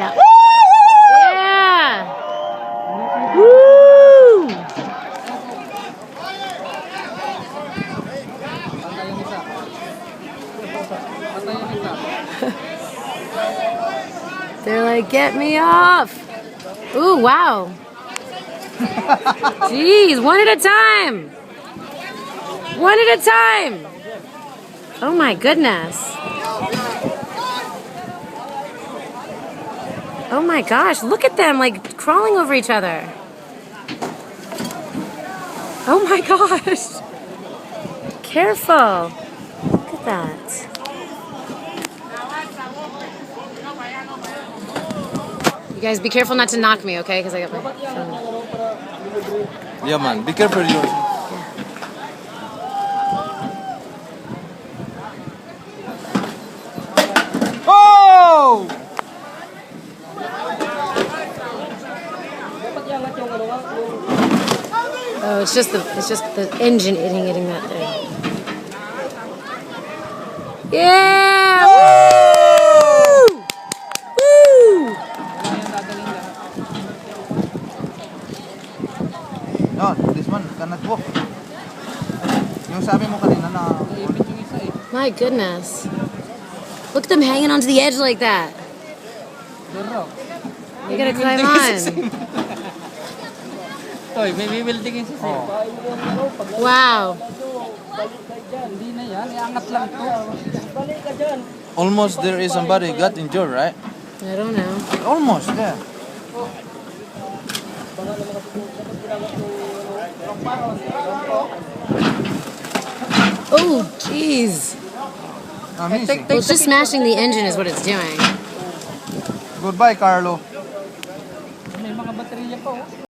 Yeah. Yeah. Woo! They're like, get me off. Ooh, wow. Jeez, one at a time. One at a time. Oh my goodness. Oh my gosh, look at them like crawling over each other. Oh my gosh. Careful. Look at that. You guys be careful not to knock me, okay? Because I got my phone. Yeah, man. Be careful, you. Oh! Oh, it's just the engine hitting that thing. Yeah! Woo! Woo! No, this one cannot walk. Yung sabi mo kanina na... My goodness. Look at them hanging onto the edge like that. You gotta climb on. May building siya sa'yo. Wow. Hindi na yan, iangat lang to. Almost there is somebody got injured, right? I don't know. Almost there. Oh, jeez. Amazing. Well, it's just smashing the engine is what it's doing. Goodbye, Carlo. May mga baterya pa, oh.